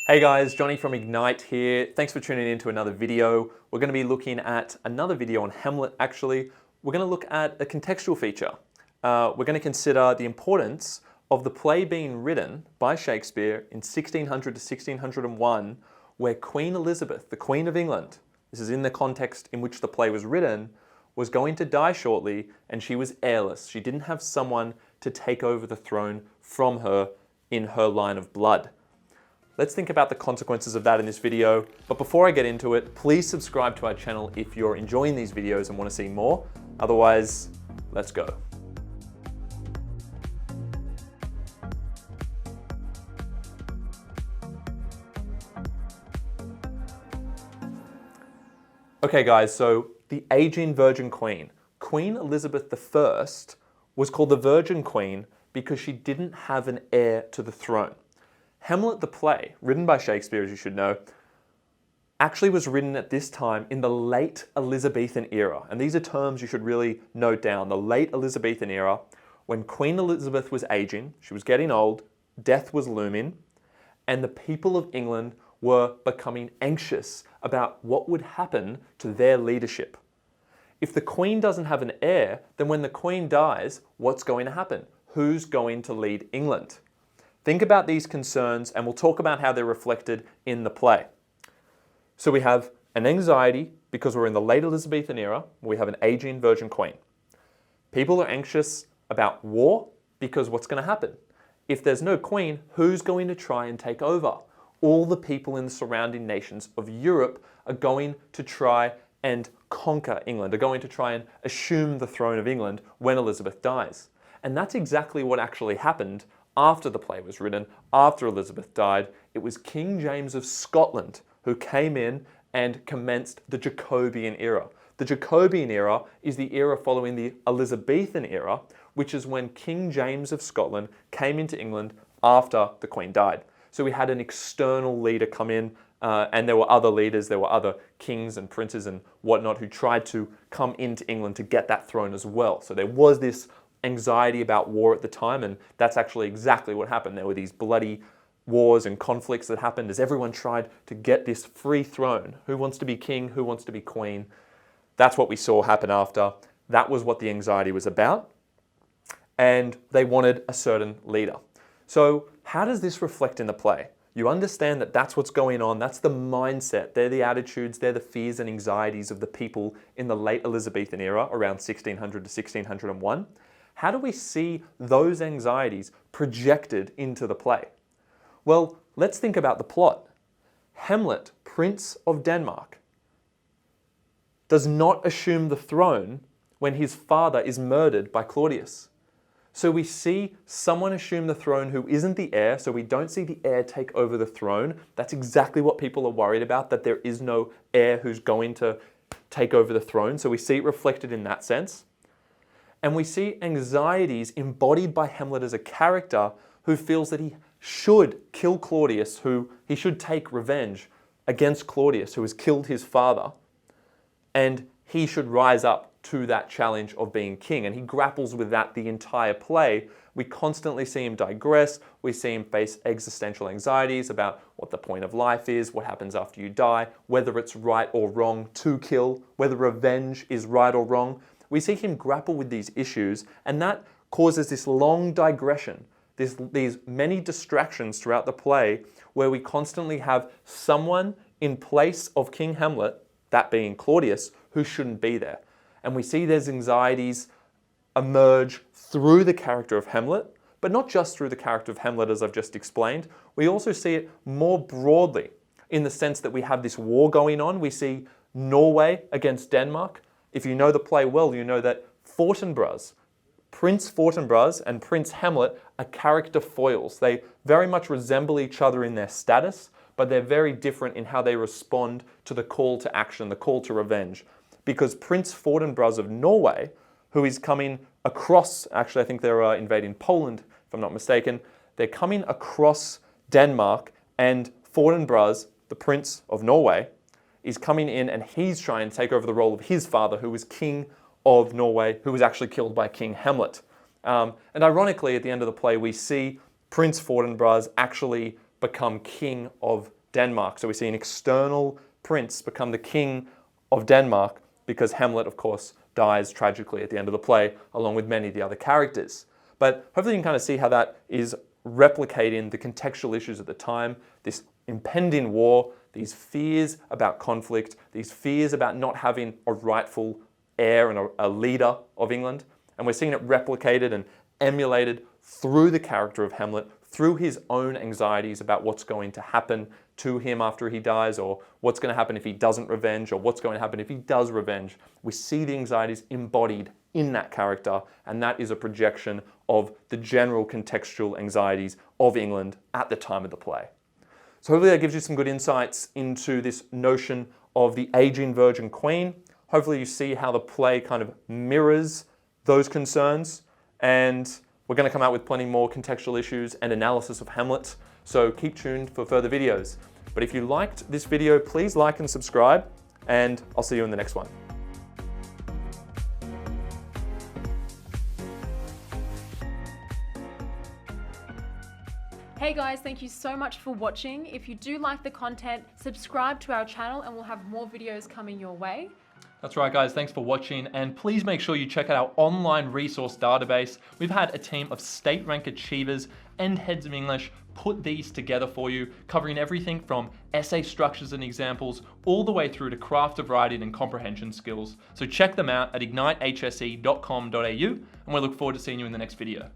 Hey guys, Johnny from Ignite here. Thanks for tuning in to another video. We're going to be looking at another video on Hamlet actually. We're going to look at a contextual feature. We're going to consider the importance of the play being written by Shakespeare in 1600 to 1601, where Queen Elizabeth, the Queen of England, this is in the context in which the play was written, was going to die shortly and she was heirless. She didn't have someone to take over the throne from her in her line of blood. Let's think about the consequences of that in this video. But before I get into it, please subscribe to our channel if you're enjoying these videos and want to see more. Otherwise, let's go. Okay guys, so the aging Virgin Queen, Queen Elizabeth I, was called the Virgin Queen because she didn't have an heir to the throne. Hamlet the play, written by Shakespeare as you should know, actually was written at this time in the late Elizabethan era. And these are terms you should really note down. The late Elizabethan era, when Queen Elizabeth was aging, she was getting old, death was looming, and the people of England were becoming anxious about what would happen to their leadership. If the Queen doesn't have an heir, then when the Queen dies, what's going to happen? Who's going to lead England? Think about these concerns and we'll talk about how they're reflected in the play. So we have an anxiety because we're in the late Elizabethan era, where we have an aging Virgin Queen. People are anxious about war because what's going to happen? If there's no queen, who's going to try and take over? All the people in the surrounding nations of Europe are going to try and conquer England, are going to try and assume the throne of England when Elizabeth dies. And that's exactly what actually happened after the play was written, after Elizabeth died. It was King James of Scotland who came in and commenced the Jacobean era. The Jacobean era is the era following the Elizabethan era, which is when King James of Scotland came into England after the Queen died. So we had an external leader come in, and there were other leaders, there were other kings and princes and whatnot who tried to come into England to get that throne as well. So there was this anxiety about war at the time, and that's actually exactly what happened. There were these bloody wars and conflicts that happened as everyone tried to get this free throne. Who wants to be king? Who wants to be queen? That's what we saw happen after. That was what the anxiety was about. And they wanted a certain leader. So how does this reflect in the play? You understand that that's what's going on. That's the mindset. They're the attitudes. They're the fears and anxieties of the people in the late Elizabethan era, around 1600 to 1601. How do we see those anxieties projected into the play? Well, let's think about the plot. Hamlet, Prince of Denmark, does not assume the throne when his father is murdered by Claudius. So we see someone assume the throne who isn't the heir, so we don't see the heir take over the throne. That's exactly what people are worried about, that there is no heir who's going to take over the throne. So we see it reflected in that sense. And we see anxieties embodied by Hamlet as a character who feels that he should kill Claudius, who he should take revenge against Claudius, who has killed his father, and he should rise up to that challenge of being king. And he grapples with that the entire play. We constantly see him digress. We see him face existential anxieties about what the point of life is, what happens after you die, whether it's right or wrong to kill, whether revenge is right or wrong. We see him grapple with these issues, and that causes this long digression, these many distractions throughout the play, where we constantly have someone in place of King Hamlet, that being Claudius, who shouldn't be there. And we see these anxieties emerge through the character of Hamlet, but not just through the character of Hamlet as I've just explained. We also see it more broadly in the sense that we have this war going on. We see Norway against Denmark. If you know the play well, you know that Fortinbras, Prince Fortinbras and Prince Hamlet are character foils. They very much resemble each other in their status, but they're very different in how they respond to the call to action, the call to revenge. Because Prince Fortinbras of Norway, who is coming across, actually I think they're invading Poland, if I'm not mistaken, they're coming across Denmark, and Fortinbras, the Prince of Norway, is coming in and he's trying to take over the role of his father, who was king of Norway, who was actually killed by King Hamlet. And ironically, at the end of the play, we see Prince Fortinbras actually become king of Denmark. So we see an external prince become the king of Denmark because Hamlet, of course, dies tragically at the end of the play, along with many of the other characters. But hopefully you can kind of see how that is replicating the contextual issues at the time, this impending war, these fears about conflict, these fears about not having a rightful heir and a leader of England. And we're seeing it replicated and emulated through the character of Hamlet, through his own anxieties about what's going to happen to him after he dies, or what's going to happen if he doesn't revenge, or what's going to happen if he does revenge. We see the anxieties embodied in that character, and that is a projection of the general contextual anxieties of England at the time of the play. So hopefully that gives you some good insights into this notion of the aging virgin queen. Hopefully you see how the play kind of mirrors those concerns, and we're going to come out with plenty more contextual issues and analysis of Hamlet, so keep tuned for further videos. But if you liked this video, please like and subscribe, and I'll see you in the next one. Hey guys, thank you so much for watching. If you do like the content, subscribe to our channel and we'll have more videos coming your way. That's right, guys. Thanks for watching. And please make sure you check out our online resource database. We've had a team of state rank achievers and heads of English put these together for you, covering everything from essay structures and examples all the way through to craft of writing and comprehension skills. So check them out at ignitehse.com.au, and we look forward to seeing you in the next video.